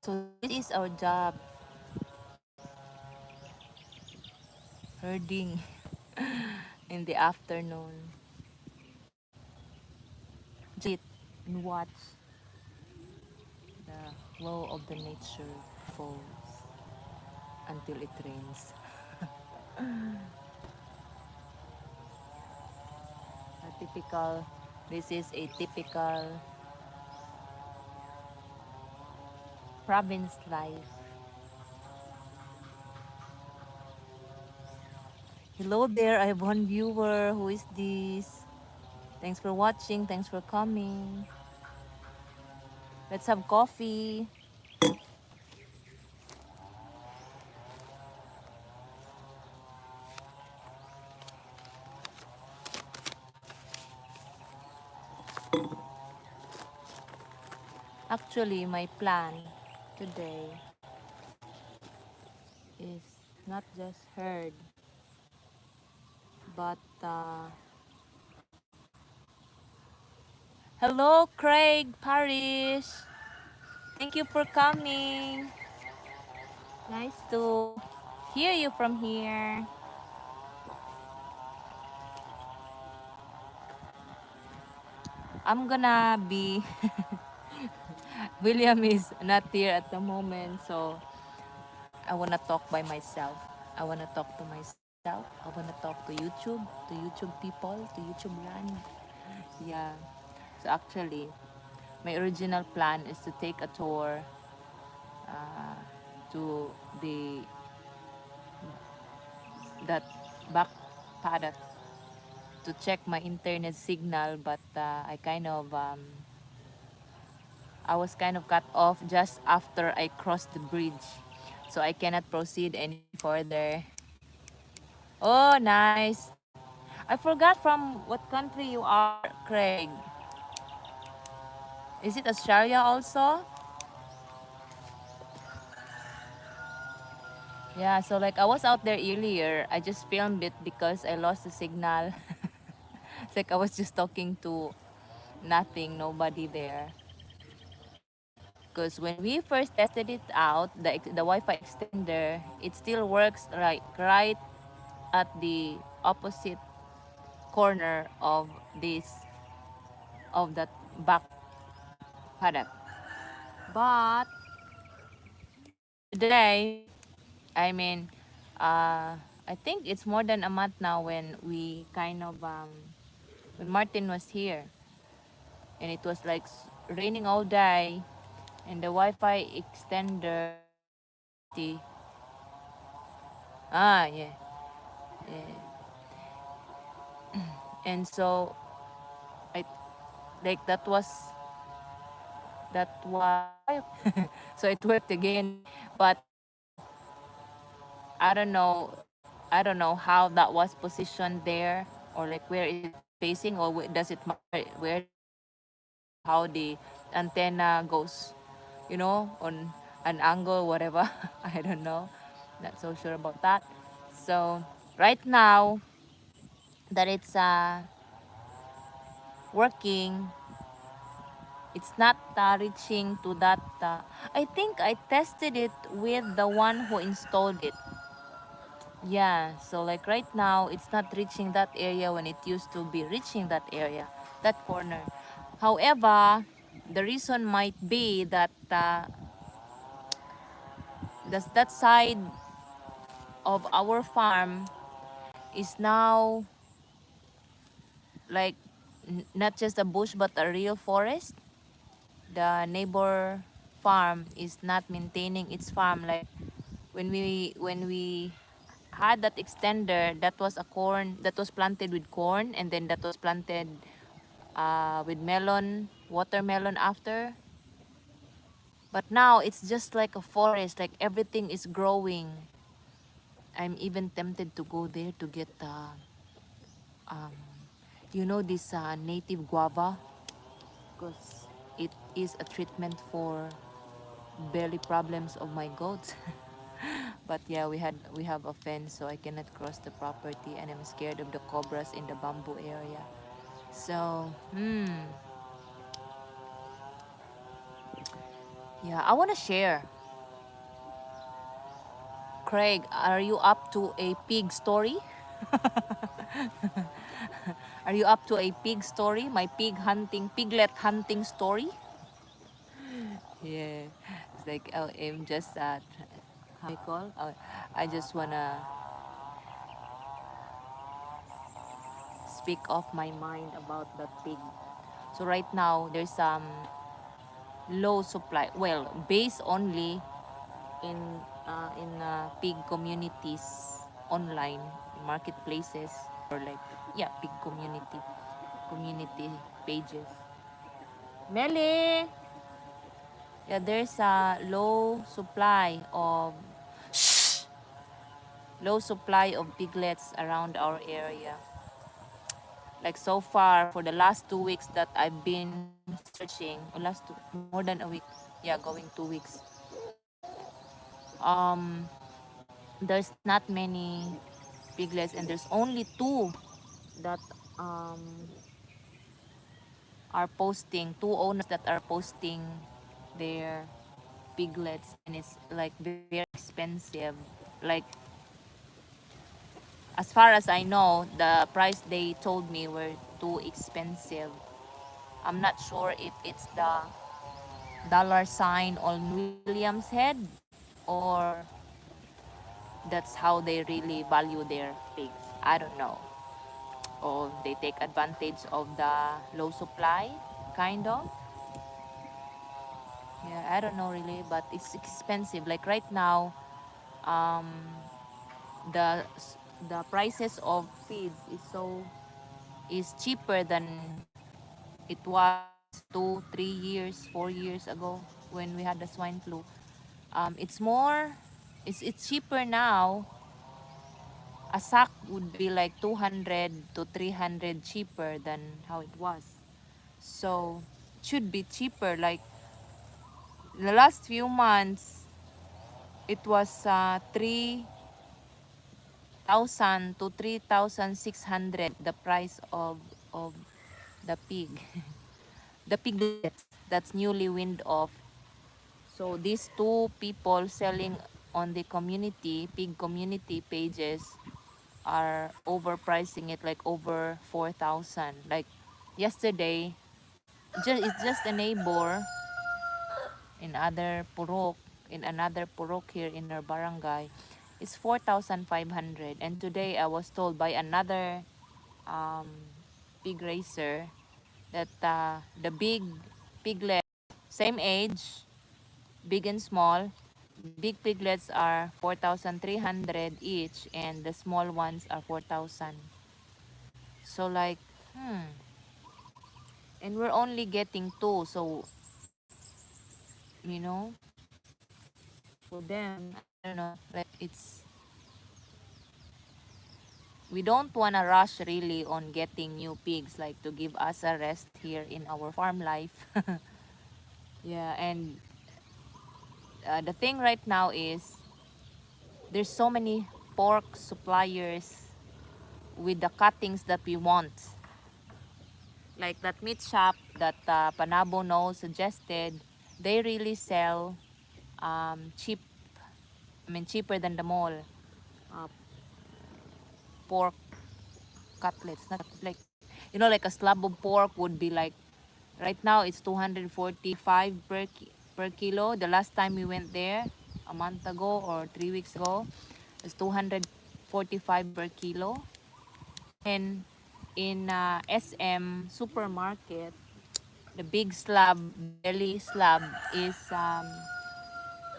So this is our job, herding in the afternoon. Just sit and watch the flow of the nature falls until it rains. A typical, this is a typical province life. Hello there, I have one viewer. Who is this? Thanks for watching. Thanks for coming. Let's have coffee. Actually, my plan today is not just herd, but hello, Craig Parish. Thank you for coming. Nice to hear you from here. I'm gonna be William is not here at the moment, so I wanna talk by myself. I wanna talk to myself. I wanna talk to YouTube people, to YouTube land. Yeah. So actually, my original plan is to take a tour to the that back paddock to check my internet signal, but I was kind of cut off just after I crossed the bridge, so I cannot proceed any further. Oh, nice. I forgot from what country you are, Craig. Is it Australia also? Yeah, so like I was out there earlier. I just filmed it because I lost the signal. It's like I was just talking to nothing, nobody there. Because when we first tested it out, the Wi-Fi extender, it still works right at the opposite corner of this of that back paddock. But today, I mean, I think it's more than a month now when we when Martin was here, and it was like raining all day, and the Wi-Fi extender. Yeah, yeah. And so I like that was so it worked again, but I don't know I don't know how that was positioned there, or like where is it facing, or does it matter where how the antenna goes, on an angle, whatever. I don't know. Not so sure about that. So right now that it's working, it's not reaching to that. I think I tested it with the one who installed it. Yeah, so like right now, it's not reaching that area when it used to be reaching that area, that corner. However, the reason might be that that side of our farm is now like not just a bush but a real forest. The neighbor farm is not maintaining its farm. Like when we had that extender, that was a corn that was planted with corn, and then that was planted with watermelon after. But now it's just like a forest, like everything is growing. I'm even tempted to go there to get um, this native guava, because it is a treatment for belly problems of my goats. But yeah, we have a fence, so I cannot cross the property, and I'm scared of the cobras in the bamboo area. So yeah, I want to share. Craig, are you up to a pig story? Are you up to a pig story? My piglet hunting story? Yeah, it's like I'm just how you call? I just wanna speak off my mind about that pig. So right now there's some low supply. Well, based only in pig communities online marketplaces or like yeah pig community pages. Melly, yeah, there's a low supply of piglets around our area. Like so far for the last 2 weeks that I've been searching, or more than a week, yeah, going 2 weeks. Um, there's not many piglets, and there's only two that um are posting, two owners that are posting their piglets, and it's like very expensive. Like as far as I know, the price they told me were too expensive. I'm not sure if it's the dollar sign on William's head or that's how they really value their pigs. I don't know. Or they take advantage of the low supply, kind of. Yeah, I don't know really, but it's expensive. Like right now, um, the the prices of feeds is cheaper than it was 2, 3 years, 4 years ago when we had the swine flu. It's more, it's cheaper now. A sack would be like 200 to 300 cheaper than how it was. So it should be cheaper. Like the last few months, it was 3,000 to 3,600 the price of the pig. The piglets that's newly weaned off. So these two people selling on the pig community pages are overpricing it like over 4,000. Like yesterday, it's just a neighbor in another purok here in our barangay. It's 4,500. And today I was told by another um, pig racer that the big piglet, same age, big and small, big piglets are 4,300 each, and the small ones are 4,000. So like, and we're only getting two, so you know, for them, I don't know, like we don't wanna rush really on getting new pigs, like to give us a rest here in our farm life. Yeah, and the thing right now is there's so many pork suppliers with the cuttings that we want. Like that meat shop that Panabo No suggested, they really sell cheap, I mean cheaper than the mall uh, pork cutlets. Not like, you know, like a slab of pork would be like, right now it's 245 per kilo. The last time we went there a month ago or 3 weeks ago, it's 245 per kilo. And in SM supermarket, the big slab, belly slab is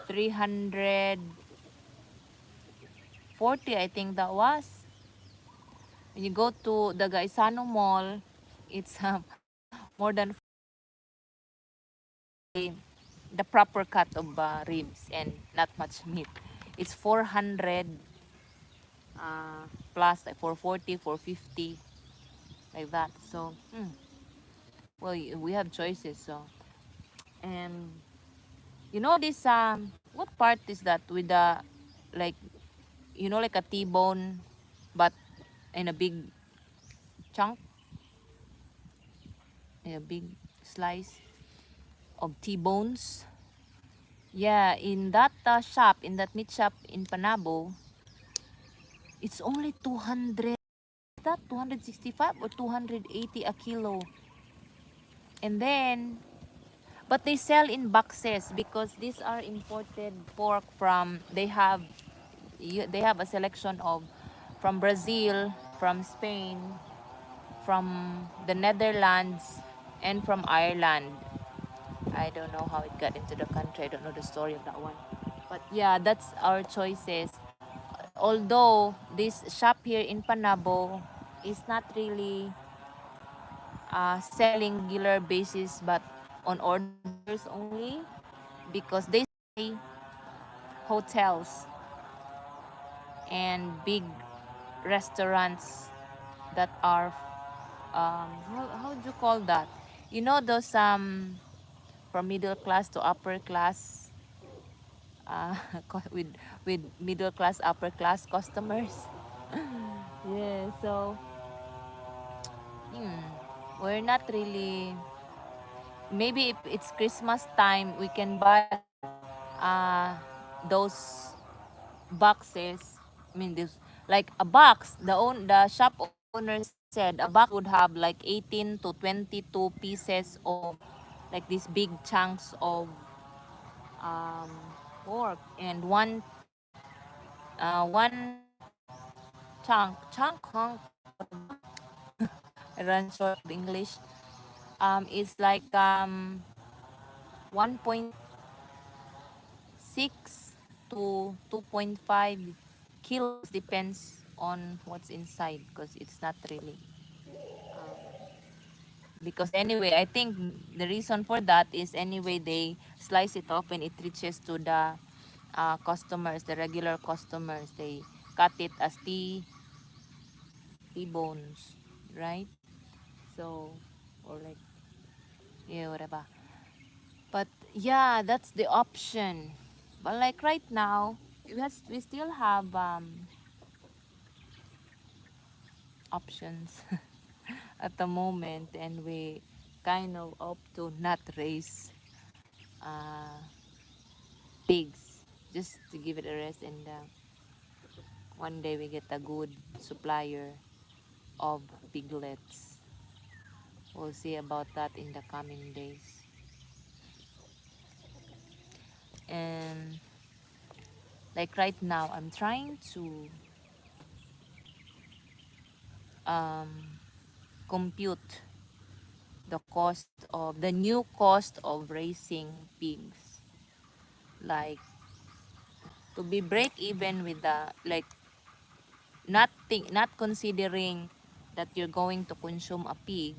340, I think that was. When you go to the Gaisano Mall, it's more than the proper cut of ribs and not much meat. It's 400 plus, like 440, 450, like that. So, well, we have choices. So, and you know this what part is that with the like, you know, like a T-bone, but in a big chunk, a big slice of T-bones. Yeah, in that shop, in that meat shop in Panabo, it's only 200. Is that 265 or 280 a kilo? And then, but they sell in boxes because these are imported pork from. They have a selection of from Brazil, from Spain, from the Netherlands, and from Ireland. I don't know how it got into the country. I don't know the story of that one. But yeah, that's our choices. Although this shop here in Panabo is not really selling regular basis, but on orders only, because they say hotels and big restaurants that are how do you call that? You know those from middle class to upper class uh, with middle class upper class customers. Yeah, so hmm, we're not really. Maybe if it's Christmas time, we can buy uh, those boxes. I mean, this like a box. The shop owner said a box would have like 18 to 22 pieces of like these big chunks of um, pork, and one chunk I run short of English is like 1.6 to 2.5 kilos, depends on what's inside, because it's not really because anyway, I think the reason for that is anyway they slice it off and it reaches to the customers, the regular customers. They cut it as T-bones, right? So, or like, yeah, whatever. But yeah, that's the option. But like right now, we still have options at the moment, and we kind of opt to not raise uh, pigs, just to give it a rest, and one day we get a good supplier of piglets. We'll see about that in the coming days. And like right now, I'm trying to um, compute the new cost of raising pigs. Like to be break even with the like not considering that you're going to consume a pig,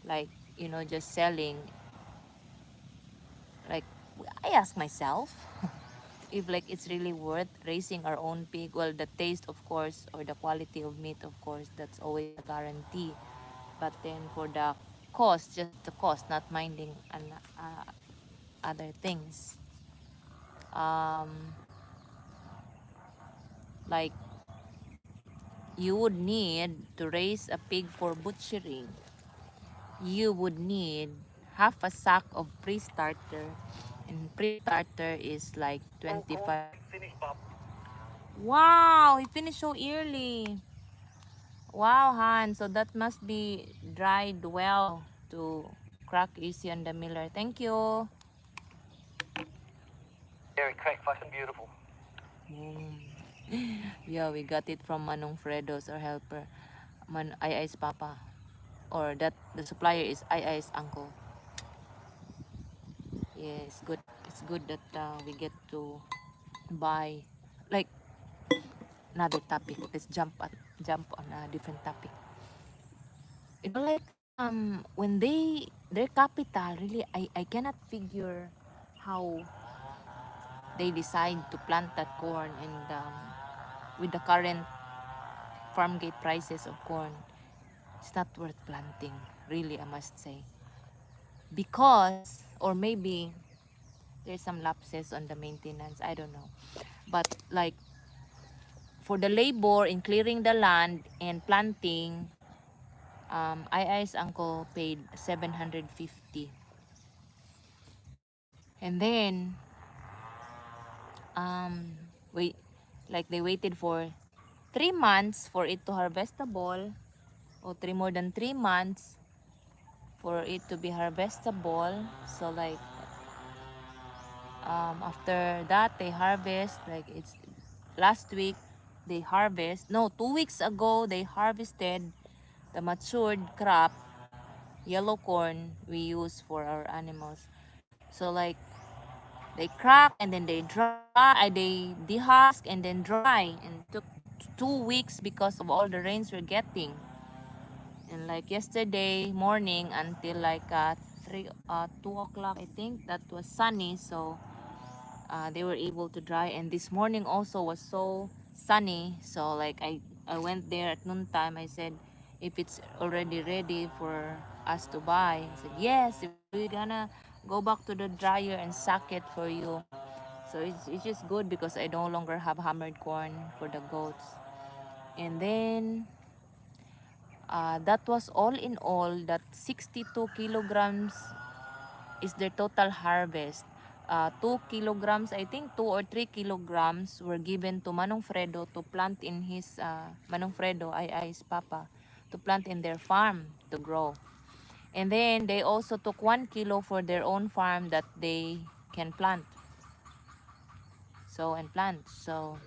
like just selling. Like I ask myself if like it's really worth raising our own pig. Well, the taste, of course, or the quality of meat, of course, that's always a guarantee. But then for the cost, just the cost, not minding other things, um, like you would need to raise a pig for butchering. You would need half a sack of pre-starter, and pre-starter is like 25. Wow, he finished so early. Wow, Han. So that must be dried well to crack easy on the miller. Thank you. Very crack fucking beautiful. Boom. Yeah, we got it from Manong Fredo's, our helper. Ai Ai's papa. Or that the supplier is Ai Ai's uncle. Yeah, it's good. It's good that we get to buy like another topic. Let's jump on a different topic. Like when their capital really, I cannot figure how they decide to plant that corn, and with the current farm gate prices of corn, it's not worth planting, really, I must say, because or maybe there's some lapses on the maintenance, I don't know. But like for the labor in clearing the land and planting, I's uncle paid 750. And then um wait like they waited for 3 months for it to harvestable, or three more than 3 months for it to be harvestable. So like after that they harvest, like it's last week they harvest, no, 2 weeks ago they harvested the matured crop yellow corn we use for our animals. So like they crack and then they dry, they dehusk and then dry, and took 2 weeks because of all the rains we're getting. And like yesterday morning until like 2 o'clock, I think that was sunny, so they were able to dry. And this morning also was so sunny, so like I went there at noontime. I said, if it's already ready for us to buy, I said yes, we're gonna go back to the dryer and sack it for you. So it's just good because I no longer have hammered corn for the goats. And then that was all in all, that 62 kilograms is their total harvest. 2 kilograms, I think 2 or 3 kilograms were given to Manong Fredo to plant in his, Manong Fredo, I's papa, to plant in their farm to grow. And then they also took 1 kilo for their own farm that they can plant. Sow and plant. So,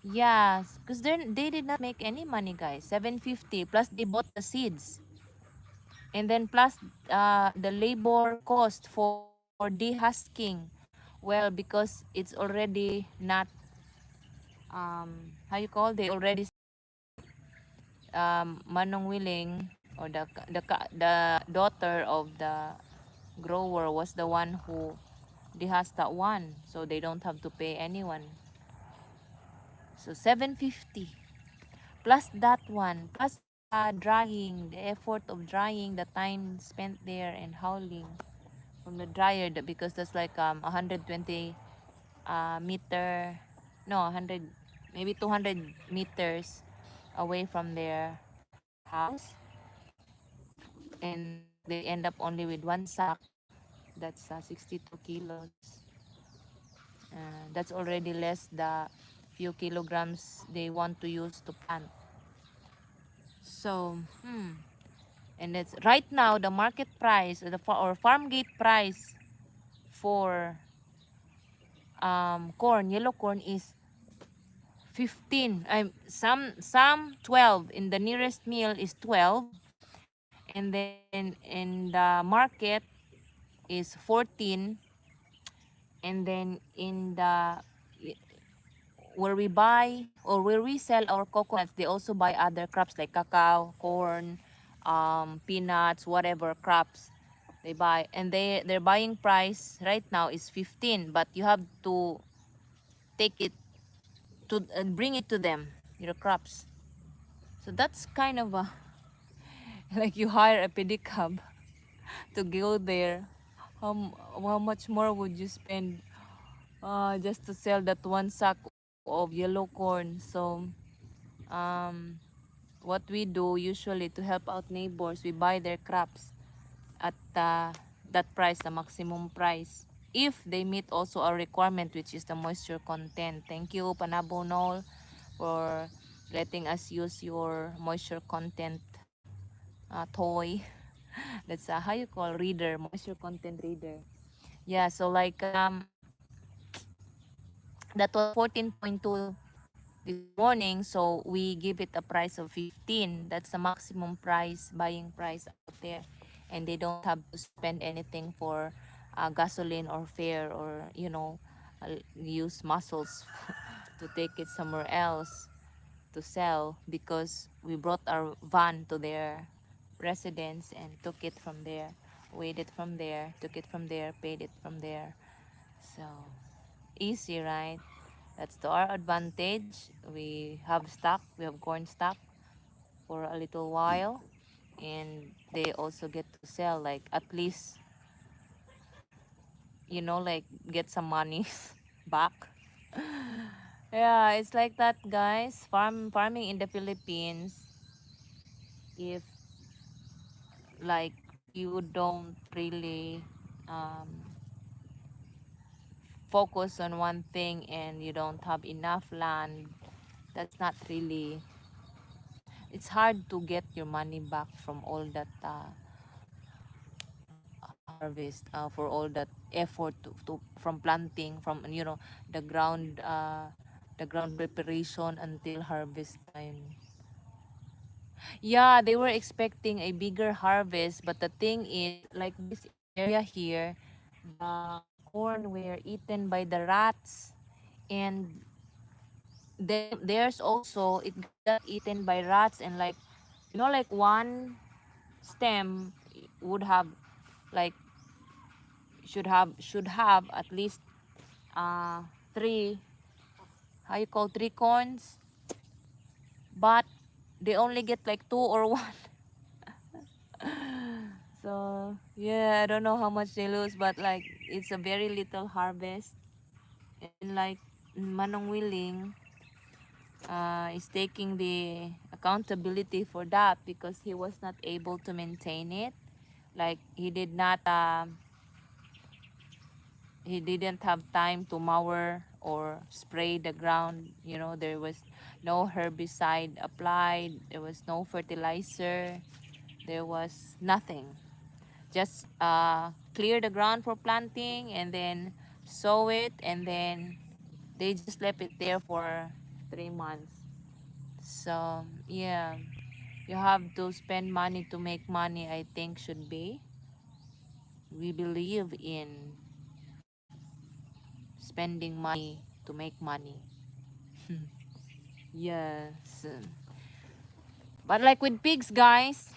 yes, because they did not make any money, guys. 750 plus they bought the seeds. And then plus the labor cost for dehusking. Well, because it's already not how you call, they already Manong Willing, or the daughter of the grower was the one who dehusked that one, so they don't have to pay anyone. So 750 plus that one, plus drying, the effort of drying, the time spent there and hauling from the dryer, because that's like 120 meter, no, 100, maybe 200 meters away from their house, and they end up only with one sack. That's 62 kilos. That's already less the few kilograms they want to use to plant. So and it's right now the market price, or the or farm gate price for corn, yellow corn, is 15. Some 12. In the nearest mill is 12, and then in the market is 14, and then in the where we buy or where we sell our coconuts, they also buy other crops like cacao, corn, peanuts, whatever crops they buy, and their buying price right now is 15, but you have to take it to bring it to them, your crops. So that's kind of a like you hire a pedicab to go there. How much more would you spend just to sell that one sack of yellow corn? So um, what we do usually to help out neighbors, we buy their crops at that price, the maximum price, if they meet also our requirement, which is the moisture content. Thank you, Panabo Nol, for letting us use your moisture content toy. That's how you call, reader, moisture content reader. Yeah, so like that was 14.2 this morning, so we give it a price of 15. That's the maximum price, buying price out there, and they don't have to spend anything for gasoline or fare, or use muscles to take it somewhere else to sell, because we brought our van to their residence and took it from there, weighed it from there, took it from there, paid it from there. So easy, right? That's to our advantage. We have stock, we have corn stock for a little while, and they also get to sell, like at least, like get some money back. Yeah, it's like that, guys. Farming in the Philippines, if like you don't really um, focus on one thing and you don't have enough land, that's not really, it's hard to get your money back from all that harvest, for all that effort to from planting, from the ground preparation until harvest time. Yeah, they were expecting a bigger harvest, but the thing is, like this area here, the corn were eaten by the rats, and then there's also it got eaten by rats, and like, like one stem would have, like, should have at least three, how you call, three corns, but they only get like two or one. So yeah, I don't know how much they lose, but like it's a very little harvest. And like Manong Willing is taking the accountability for that because he was not able to maintain it. Like he didn't have time to mower or spray the ground. There was no herbicide applied, there was no fertilizer, there was nothing. Just clear the ground for planting and then sow it, and then they just left it there for 3 months. So yeah, you have to spend money to make money, I think should be. We believe in spending money to make money. Yes. But like with pigs, guys,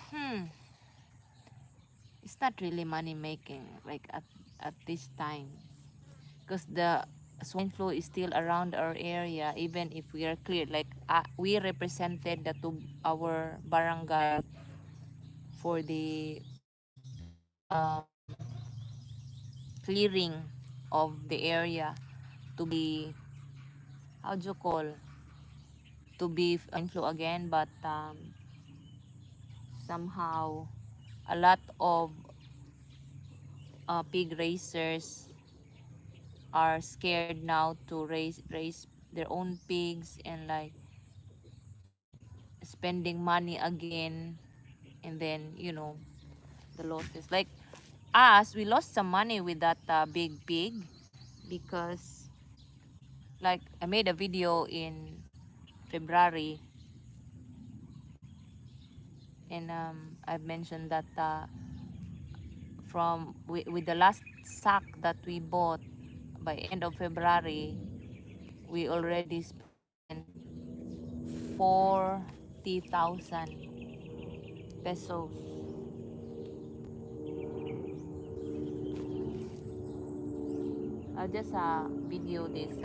it's not really money making like at this time, because the swine flu is still around our area. Even if we are cleared, like we represented to our barangay for the um, clearing of the area to be, how do you call, to be flu again. But somehow a lot of pig raisers are scared now to raise their own pigs, and like spending money again, and then the losses, like us, we lost some money with that big pig, because like I made a video in February, and I've mentioned that with the last sack that we bought by end of February, we already spent 40,000 pesos. I'll just video this.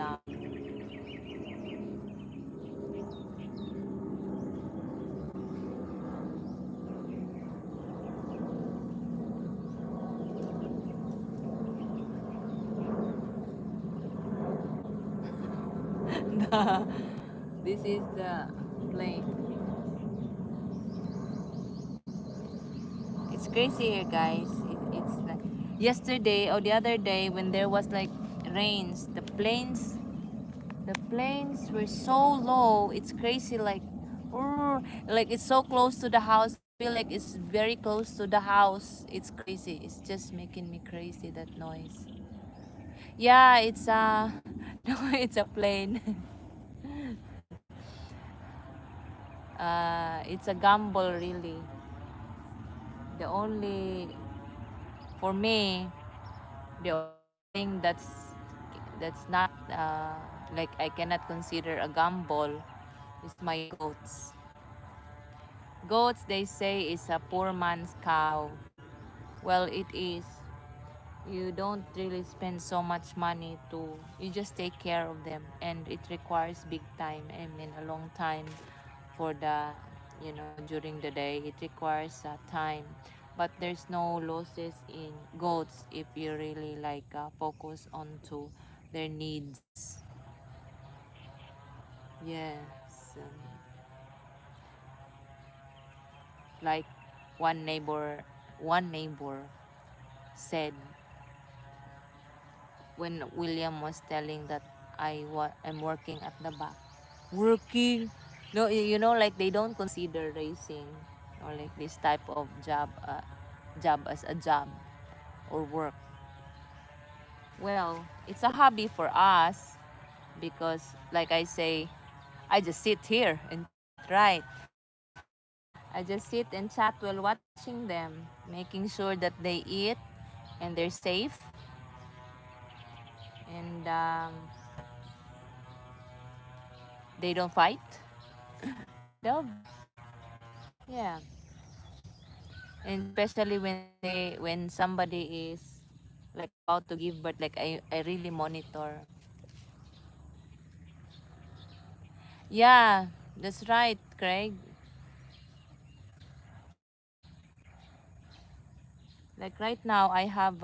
This is the plane. It's crazy here, guys. It's like yesterday or the other day when there was like rains, the planes were so low. It's crazy, like it's so close to the house. I feel like it's very close to the house. It's crazy. It's just making me crazy, that noise. Yeah, it's no, it's a plane. It's a gamble, really. The only, for me, the only thing that's not like I cannot consider a gamble is my goats. Goats, they say, is a poor man's cow. Well, it is. You don't really spend so much money to, you just take care of them, and it requires big time, I mean a long time, for the, during the day it requires time. But there's no losses in goats if you really like focus on to their needs. Yes. Like one neighbor said, when William was telling that I'm working at the back. Working? No, you know, like they don't consider racing or like this type of job as a job or work. Well, it's a hobby for us because, like I say, I just sit here and chat, right? I just sit and chat while watching them, making sure that they eat and they're safe. And they don't fight. They'll, yeah. And especially when somebody is like about to give birth, like I really monitor. Yeah, that's right, Craig. Like right now, I have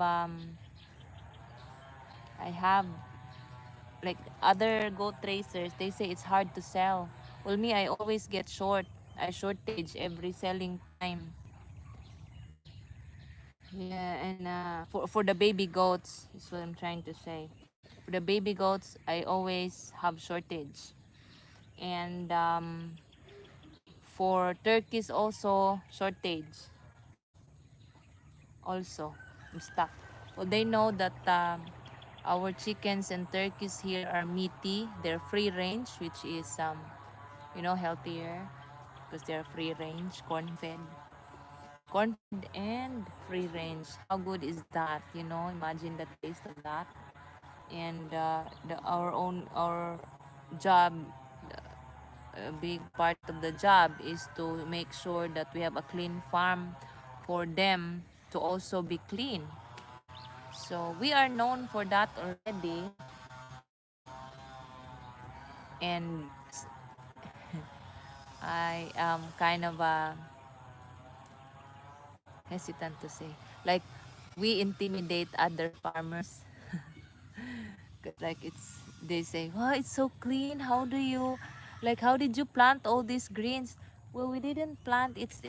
like other goat racers. They say it's hard to sell. Well, me, I always get short. I shortage every selling time. Yeah, and for the baby goats is what I'm trying to say. For the baby goats, I always have shortage, and for turkeys also shortage. Also, I'm stuck. Well, they know that our chickens and turkeys here are meaty. They're free range, which is healthier because they're free range, corn fed and free range. How good is that? Imagine the taste of that. And our job, a big part of the job is to make sure that we have a clean farm for them to also be clean. So we are known for that already, and I am kind of hesitant to say, like, we intimidate other farmers. 'Cause, like, they say, "Wow, it's so clean. How did you plant all these greens?" Well, we didn't plant. It's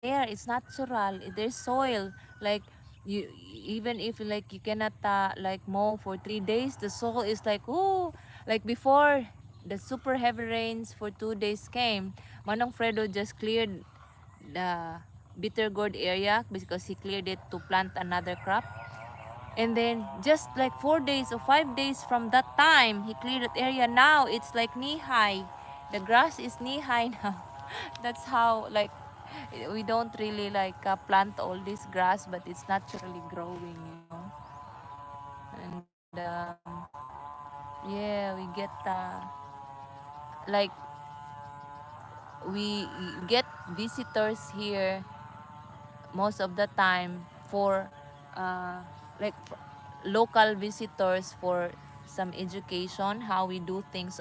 there. It's natural. There's soil. Like, you, even if like you cannot like mow for 3 days, the soil is like, oh, like before the super heavy rains for 2 days came. Manong Fredo just cleared the bitter gourd area because he cleared it to plant another crop. And then just like 4 days or 5 days from that time, he cleared that area. Now it's like knee high. The grass is knee high now. That's how like we don't really like plant all this grass, but it's naturally growing. And yeah, we get like we get visitors here most of the time for uh, like local visitors for some education, how we do things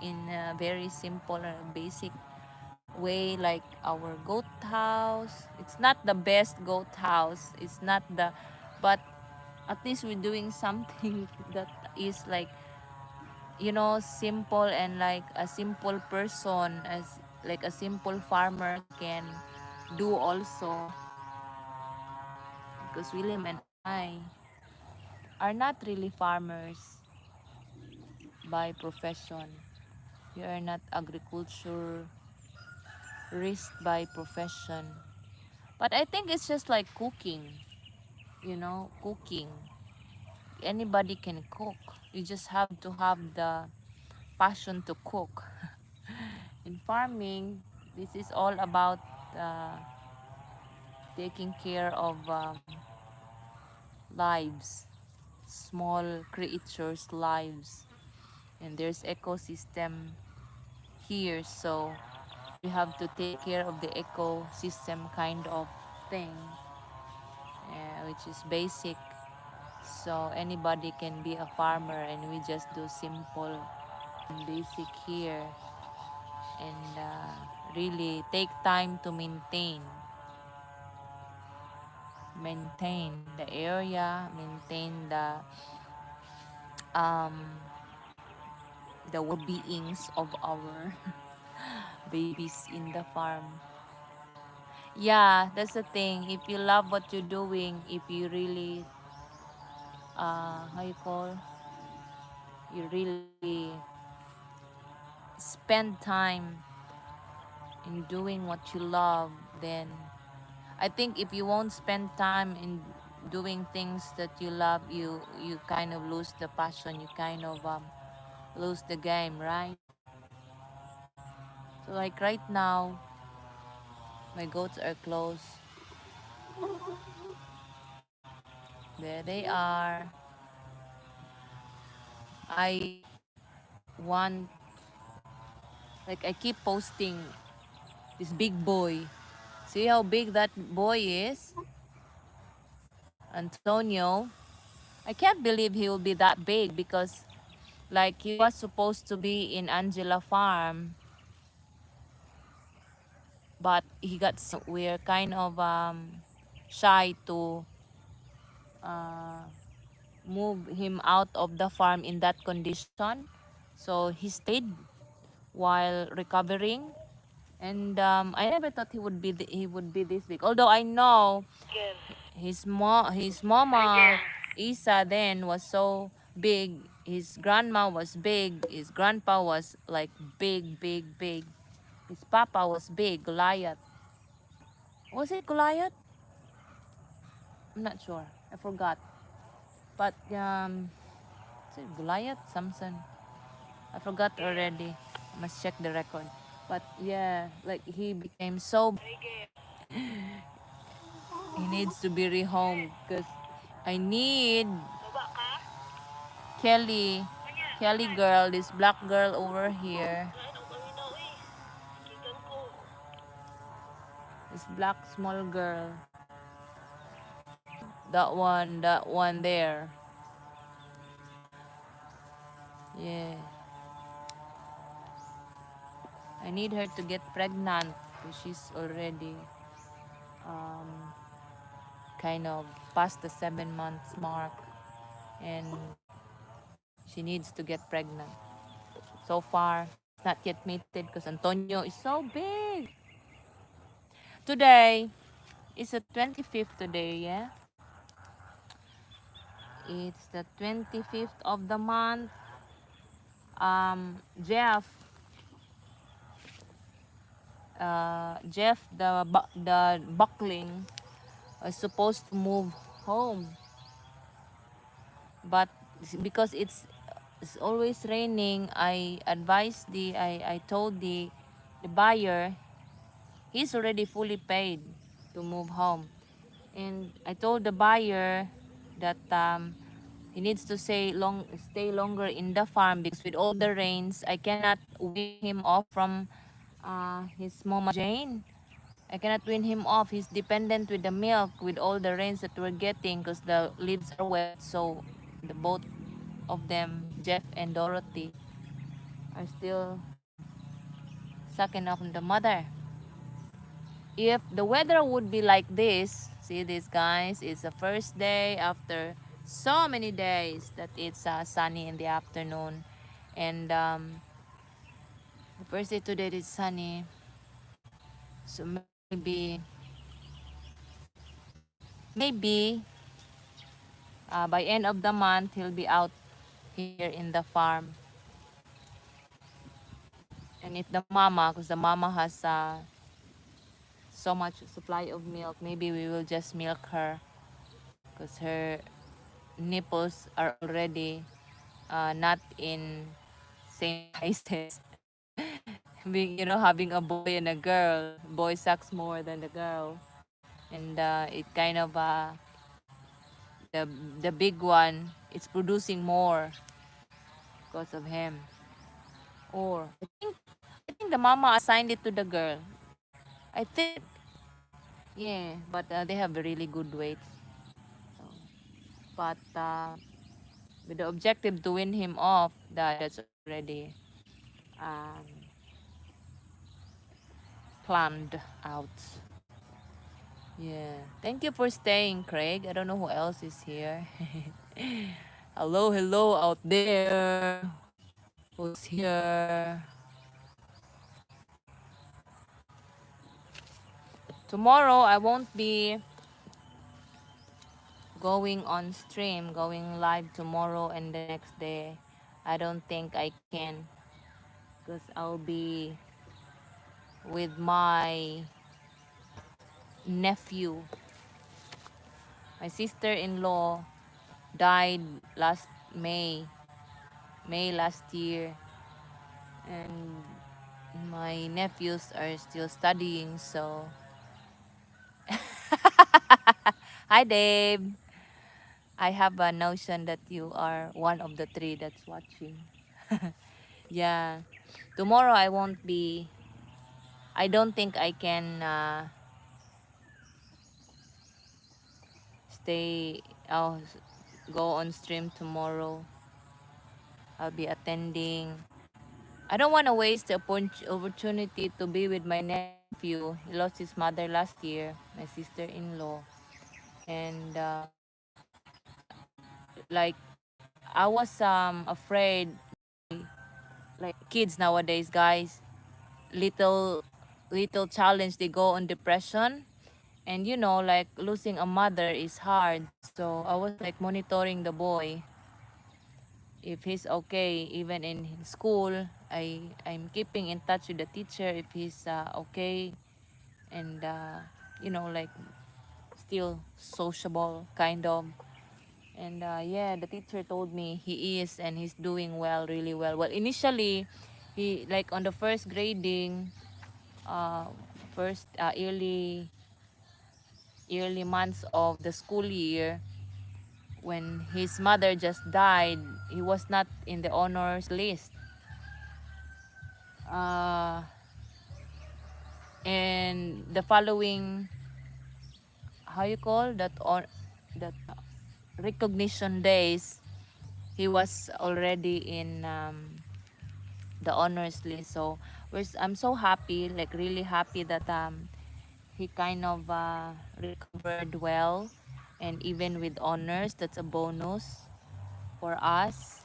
in a very simple or basic way, like our goat house. It's not the best goat house, it's not the but at least we're doing something that is like simple, and like a simple person, as like a simple farmer can do also, because William and I are not really farmers by profession. We are not agriculture by profession. But I think it's just like cooking. Anybody can cook. You just have to have the passion to cook. In farming, this is all about uh, taking care of lives, small creatures' lives. And there's ecosystem here, so we have to take care of the ecosystem kind of thing, which is basic. So anybody can be a farmer, and we just do simple and basic here, and really take time to maintain the area, maintain um, the well-beings of our babies in the farm. Yeah, that's the thing. If you love what you're doing, if you really how you call, you really spend time in doing what you love, then I think if you won't spend time in doing things that you love, you kind of lose the passion, you kind of lose the game, right? So like right now, my goats are close. There they are. I want, like I keep posting this big boy. See how big that boy is? Antonio. I can't believe he will be that big because like he was supposed to be in Angela Farm, but he got sick. We're kind of shy to uh, move him out of the farm in that condition. So he stayed while recovering, and I never thought he would be this big. Although I know his mama Isa then was so big. His grandma was big. His grandpa was like big, big, big. His papa was big, Goliath. Was it Goliath? I'm not sure. I forgot. But is it Goliath? Samson? I forgot already. I must check the record. But yeah, like he became so. He needs to be rehomed because I need Kelly. Kelly girl, this black girl over here. This black small girl. That one there. Yeah. I need her to get pregnant because she's already um, kind of past the 7 months mark and she needs to get pregnant. So far, it's not yet mated because Antonio is so big. Today is the 25th today, yeah? It's the 25th of the month. Jeff, the Buckling was supposed to move home, but because it's always raining, I told the buyer he's already fully paid to move home, and I told the buyer that he needs to stay longer in the farm because with all the rains I cannot wean him off from his mama Jane. I cannot wean him off. He's dependent with the milk with all the rains that we're getting because the leaves are wet. So the both of them, Jeff and Dorothy, are still sucking up on the mother. If the weather would be like this, see this guys, it's the first day after so many days that it's sunny in the afternoon, and the first day today is sunny, so maybe by end of the month he'll be out here in the farm. And if the mama, because the mama has so much supply of milk, maybe we will just milk her because her nipples are already not in same sizes. Being, having a boy and a girl, boy sucks more than the girl, and it kind of the the big one, it's producing more because of him. Or I think the mama assigned it to the girl. I think, yeah, but they have really good weights. So, but with the objective to win him off, that's already um, planned out. Yeah. Thank you for staying, Craig. I don't know who else is here. Hello, hello out there. Who's here? Tomorrow I won't be going on stream, going live tomorrow and the next day. I don't think I can because I'll be with my nephew. My sister-in-law died last May last year, and my nephews are still studying, so hi Dave. I have a notion that you are one of the three that's watching. Yeah. Tomorrow I won't be. I don't think I can stay. I'll go on stream tomorrow. I'll be attending. I don't want to waste the opportunity to be with my nephew. He lost his mother last year, my sister-in-law, and like I was afraid, like kids nowadays, guys, little challenge they go on depression, and you know, like losing a mother is hard. So I was like monitoring the boy if he's okay, even in school. I'm keeping in touch with the teacher if he's okay, and you know, like still sociable kind of. And yeah, the teacher told me he is, and he's doing well, really well. Well, initially, he like on the first grading, uh, first early months of the school year, when his mother just died, he was not in the honors list. Uh, and the following, how you call that, on that recognition days, he was already in the honors list. So I'm so happy, like really happy that he kind of recovered well, and even with honors, that's a bonus for us.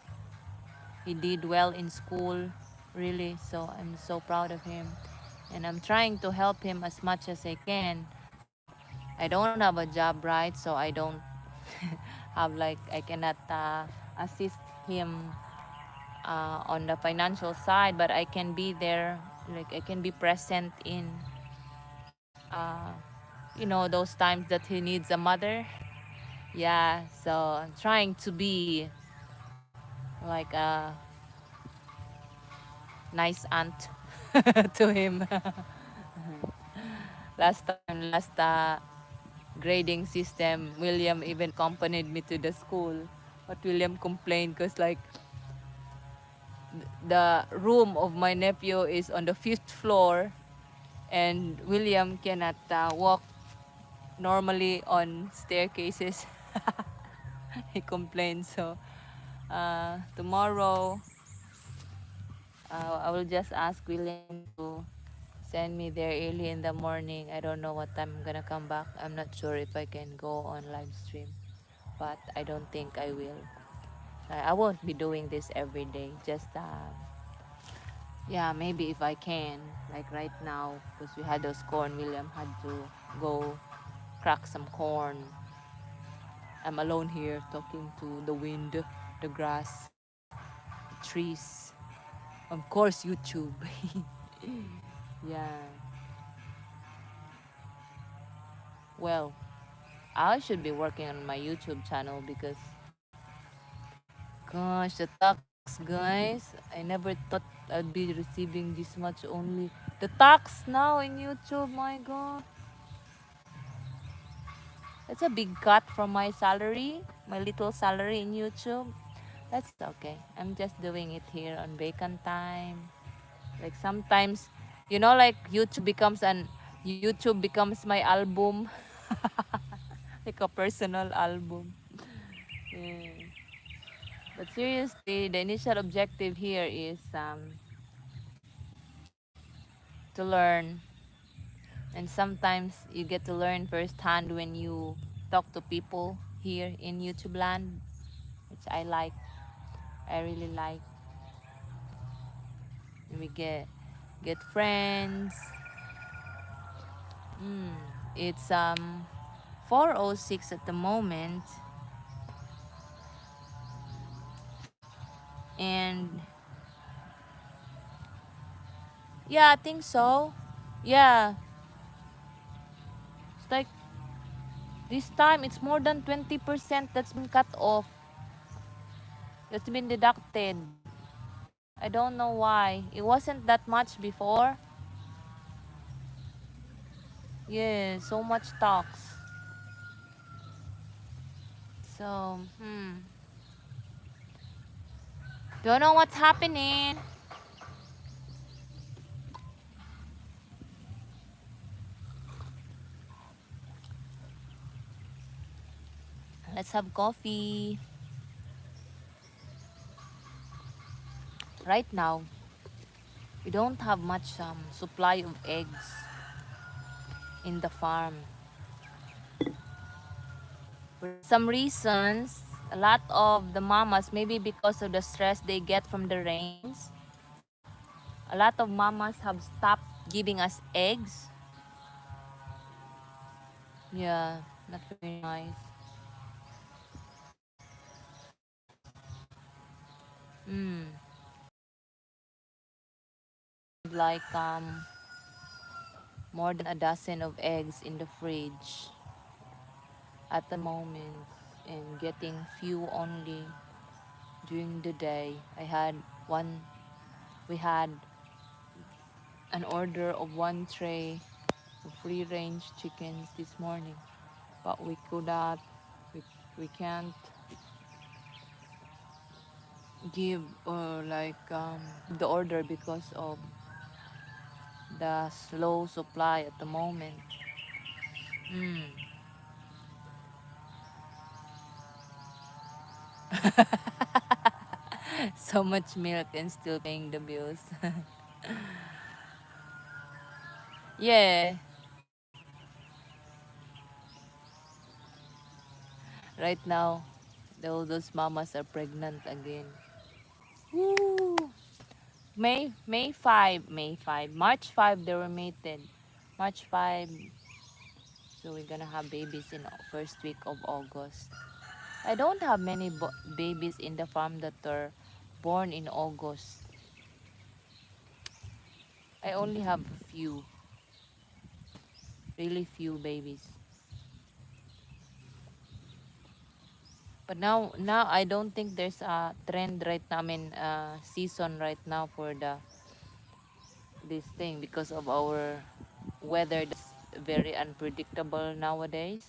He did well in school, really. So I'm so proud of him, and I'm trying to help him as much as I can. I don't have a job, right? So I don't have, like, I cannot assist him on the financial side, but I can be there, like I can be present in uh, you know, those times that he needs a mother. Yeah, so I'm trying to be like a nice aunt to him. Last grading system, William even accompanied me to the school, but William complained because, like, the room of my nephew is on the fifth floor, and William cannot walk normally on staircases. He complained. So tomorrow I will just ask William to send me there early in the morning. I don't know what time I'm gonna come back. I'm not sure if I can go on live stream, but I don't think I will. I won't be doing this every day. Just yeah, maybe if I can, like right now, because we had those corn. William had to go crack some corn. I'm alone here talking to the wind, the grass, the trees. Of course, YouTube. Yeah. Well, I should be working on my YouTube channel because, gosh, the tax, guys. I never thought I'd be receiving this much only. The tax now in YouTube, my God. That's a big cut from my salary, my little salary in YouTube. That's okay. I'm just doing it here on vacant time. Like sometimes, you know, like YouTube becomes my album, like a personal album. Yeah. But seriously, the initial objective here is to learn, and sometimes you get to learn firsthand when you talk to people here in YouTube land, which I like. I really like. We get friends. It's 4:06 at the moment. And yeah, I think so. Yeah, it's like this time it's more than 20% that's been cut off, that's been deducted. I don't know why. It wasn't that much before. Yeah, so much tax. So, don't know what's happening. Let's have coffee. Right now, we don't have much supply of eggs in the farm. For some reasons, a lot of the mamas, maybe because of the stress they get from the rains, a lot of mamas have stopped giving us eggs. Yeah, not very nice. Mm. Like more than a dozen of eggs in the fridge at the moment, and getting few only during the day. We had an order of 1 tray of free range chickens this morning, but we could not, we, we can't give or the order because of the slow supply at the moment. Mm. So much milk and still paying the bills. Yeah, right now, those mamas are pregnant again. Woo! May 5, March 5 they were mated. March 5, so we're gonna have babies in first week of August. I don't have many babies in the farm that are born in August. I only have a few, really few babies. But now I don't think there's a trend right now. I mean, season right now for this thing because of our weather that's very unpredictable nowadays.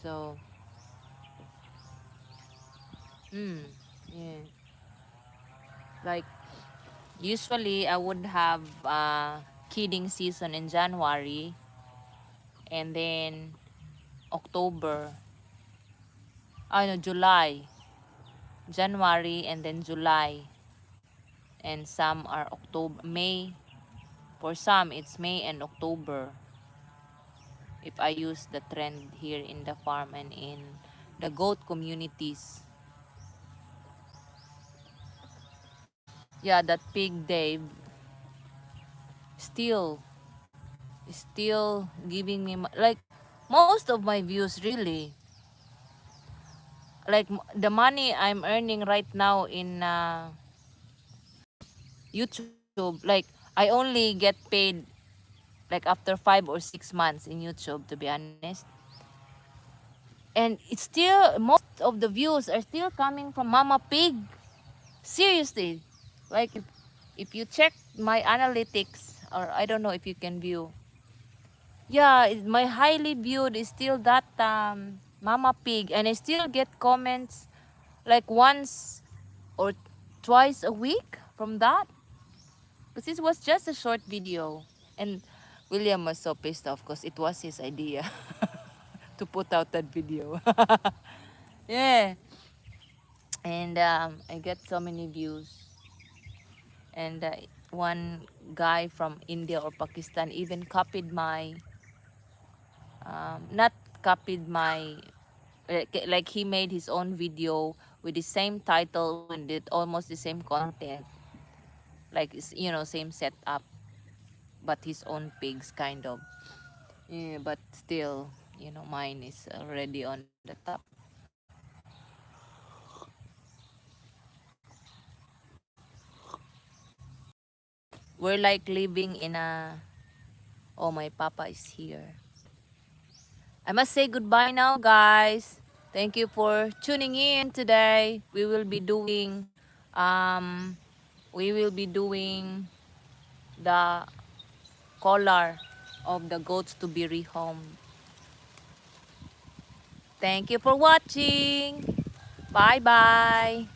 So, hmm, yeah. Like usually I would have kidding season in January, and then October. Oh no, July. January and then July. And some are October, May. For some it's May and October. If I use the trend here in the farm and in the goat communities. Yeah, that pig Dave still still giving me like most of my views really, like the money I'm earning right now in YouTube, like I only get paid like after 5 or 6 months in YouTube, to be honest. And it's still, most of the views are still coming from Mama Pig. Seriously. Like if you check my analytics, or I don't know if you can view. Yeah, my highly viewed is still that Mama Pig, and I still get comments like once or twice a week from that. Because it was just a short video. And William was so pissed off because it was his idea to put out that video. Yeah. And I get so many views. And one guy from India or Pakistan even copied my, not copied my, like he made his own video with the same title and did almost the same content. Like, same setup, but his own pigs, kind of. Yeah, but still, mine is already on the top. We're like living in a... Oh, my papa is here. I must say goodbye now, guys. Thank you for tuning in today. Um we will be doing the collar of the goats to be rehomed. Thank you for watching. Bye bye.